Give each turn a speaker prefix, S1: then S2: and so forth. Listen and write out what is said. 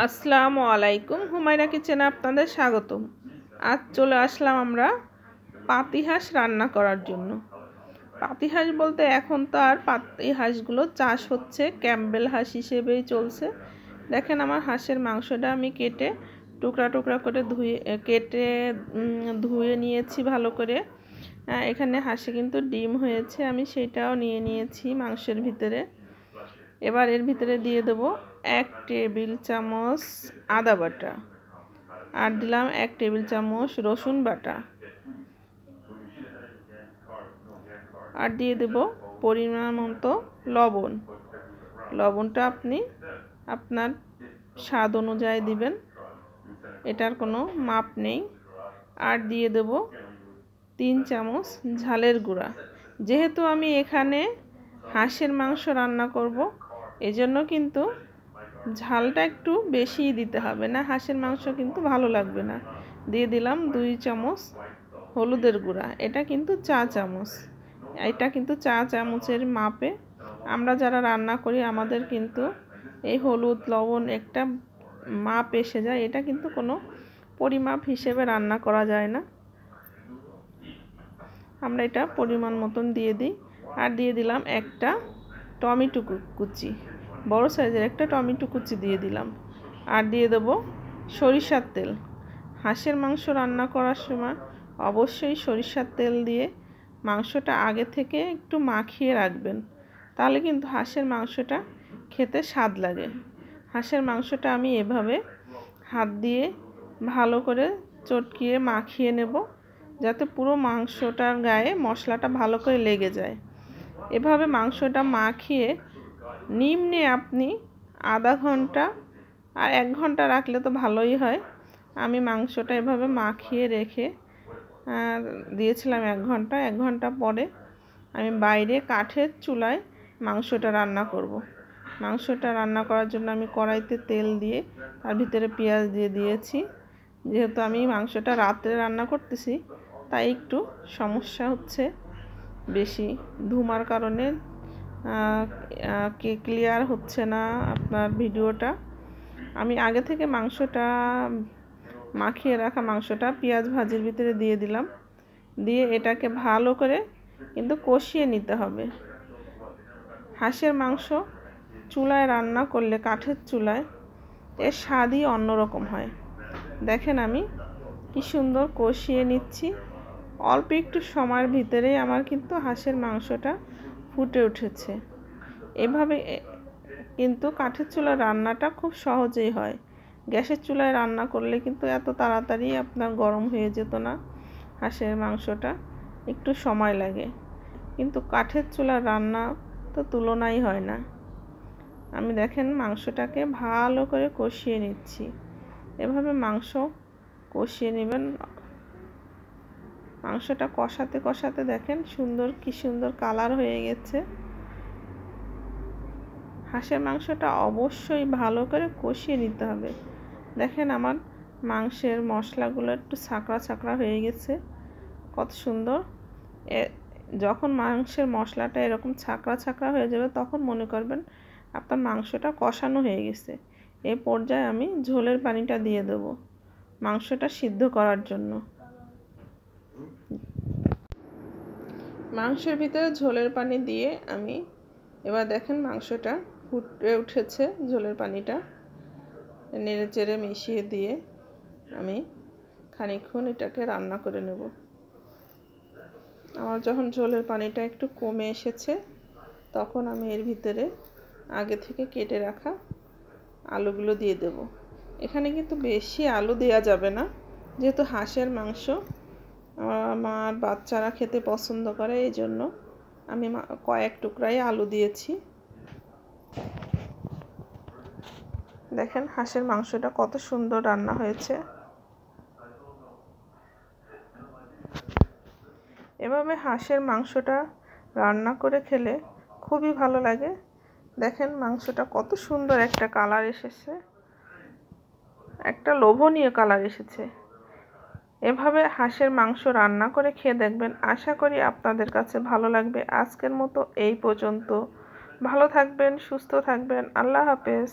S1: আসসালামু আলাইকুম, হুমায়রা কিচেনে আপনাদের স্বাগতম। আজ চলে আসলাম আমরা পাতিহাঁস রান্না করার জন্য। পাতিহাঁস বলতে এখন তো আর পাতিহাঁসগুলো চাষ হচ্ছে, ক্যাম্বেল হাঁস হিসেবেই চলছে। দেখেন আমার হাঁসের মাংসটা আমি কেটে টুকরা টুকরা করে ধুয়ে নিয়েছি ভালো করে। এখানে হাঁসে কিন্তু ডিম হয়েছে, আমি সেটাও নিয়ে নিয়েছি মাংসের ভিতরে। এবার এর ভিতরে দিয়ে দেব 1 টেবিল চামচ আদা বাটা, আর দিলাম 1 টেবিল চামচ রসুন বাটা, আর দিয়ে দেব পরিমাণ মতো লবণ। লবণটা আপনি আপনার স্বাদ অনুযায়ী দিবেন, এটার কোনো মাপ নেই। আর দিয়ে দেব 3 চামচ ঝালের গুঁড়া। যেহেতু আমি এখানে হাঁসের মাংস রান্না করব, এজন্য কিন্তু ঝালটা একটু বেশিই দিতে হবে, না হাঁসের মাংস কিন্তু ভালো লাগবে না। দিয়ে দিলাম 2 চামচ হলুদের গুঁড়া, এটা কিন্তু চা চামচ, এটা কিন্তু চা চামচের মাপে। আমরা যারা রান্না করি আমাদের কিন্তু এই হলুদ লবণ একটা মাপ এসে যায়, এটা কিন্তু কোনো পরিমাপ হিসেবে রান্না করা যায় না। আমরা এটা পরিমাণ মতন দিয়ে দিই। আর দিয়ে দিলাম একটা টমেটো কুচি, বড় সাইজের একটা টমেটো কুচি দিয়ে দিলাম। আর দিয়ে দেব সরিষার তেল। হাঁসের মাংস রান্না করার সময় অবশ্যই সরিষার তেল দিয়ে মাংসটা আগে থেকে একটু মাখিয়ে রাখবেন, তাহলে কিন্তু হাঁসের মাংসটা খেতে স্বাদ লাগে। হাঁসের মাংসটা আমি এভাবে হাত দিয়ে ভালো করে চটকিয়ে মাখিয়ে নেব, যাতে পুরো মাংসটার গায়ে মশলাটা ভালো করে লেগে যায়। এভাবে মাংসটা মাখিয়ে নিম্নে আপনি আধা ঘন্টা আর 1 ঘন্টা রাখলে তো ভালোই হয়। আমি মাংসটা এভাবে মাখিয়ে রেখে দিয়েছিলাম 1 ঘন্টা। 1 ঘন্টা পরে আমি বাইরে কাঠের চুলায় মাংসটা রান্না করব। মাংসটা রান্না করার জন্য আমি কড়াইতে তেল দিয়ে তার ভিতরে পেঁয়াজ দিয়ে দিয়েছি। যেহেতু আমি মাংসটা রাত্রে রান্না করতেছি, তাই একটু সমস্যা হচ্ছে, বেশি ধুমার কারণে ক্লিয়ার হচ্ছে না আপনার ভিডিওটা। আমি আগে থেকে মাংসটা মাখিয়ে রাখা মাংসটা পেঁয়াজ ভাজির ভিতরে দিয়ে দিলাম, দিয়ে এটাকে ভালো করে কিন্তু কষিয়ে নিতে হবে। হাঁসের মাংস চুলায় রান্না করলে, কাঠের চুলায়, এর স্বাদই অন্যরকম হয়। দেখেন আমি কি সুন্দর কষিয়ে নিচ্ছি। অল্প একটু সময়ের ভিতরেই আমার কিন্তু হাঁসের মাংসটা ফুটে উঠেছে। এভাবে কিন্তু কাঠের চুলার রান্নাটা খুব সহজেই হয়। গ্যাসের চুলায় রান্না করলে কিন্তু এত তাড়াতাড়ি আপনার গরম হয়ে যেত না, হাঁসের মাংসটা একটু সময় লাগে। কিন্তু কাঠের চুলার রান্না তো তুলনাই হয় না। আমি দেখেন মাংসটাকে ভালো করে কষিয়ে নিচ্ছি। এভাবে মাংস কষিয়ে নেবেন। মাংসটা কষাতে কষাতে দেখেন কি সুন্দর কালার হয়ে গেছে। হাঁসের মাংসটা অবশ্যই ভালো করে কষিয়ে নিতে হবে। দেখেন আমার মাংসের মশলাগুলো একটু ছাকড়া ছাকড়া হয়ে গেছে, কত সুন্দর। যখন মাংসের মশলাটা এরকম ছাকড়া ছাকড়া হয়ে যাবে, তখন মনে করবেন আপনার মাংসটা কষানো হয়ে গেছে। এই পর্যায়ে আমি ঝোলের পানিটা দিয়ে দেব মাংসটা সিদ্ধ করার জন্য। মাংসের ভিতরে ঝোলের পানি দিয়ে আমি এবার দেখেন মাংসটা ফুটে উঠেছে। ঝোলের পানিটা নেড়ে চেড়ে মিশিয়ে দিয়ে আমি খানিকক্ষণ এটাকে রান্না করে নেব। আমার যখন ঝোলের পানিটা একটু কমে এসেছে, তখন আমি এর ভিতরে আগে থেকে কেটে রাখা আলুগুলো দিয়ে দেব। এখানে কিন্তু বেশি আলু দেওয়া যাবে না, যেহেতু হাঁসের মাংস আমার বাচ্চারা খেতে পছন্দ করে, এই জন্য আমি কয়েক টুকরাই আলু দিয়েছি। দেখেন হাঁসের মাংসটা কত সুন্দর রান্না হয়েছে। এভাবে হাঁসের মাংসটা রান্না করে খেলে খুবই ভালো লাগে। দেখেন মাংসটা কত সুন্দর একটা কালার এসেছে, একটা লোভনীয় কালার এসেছে। এভাবে হাঁসের মাংস রান্না করে খেয়ে দেখবেন, আশা করি আপনাদের কাছে ভালো লাগবে। আজকের মতো এই পর্যন্ত। ভালো থাকবেন, সুস্থ থাকবেন। আল্লাহ হাফেজ।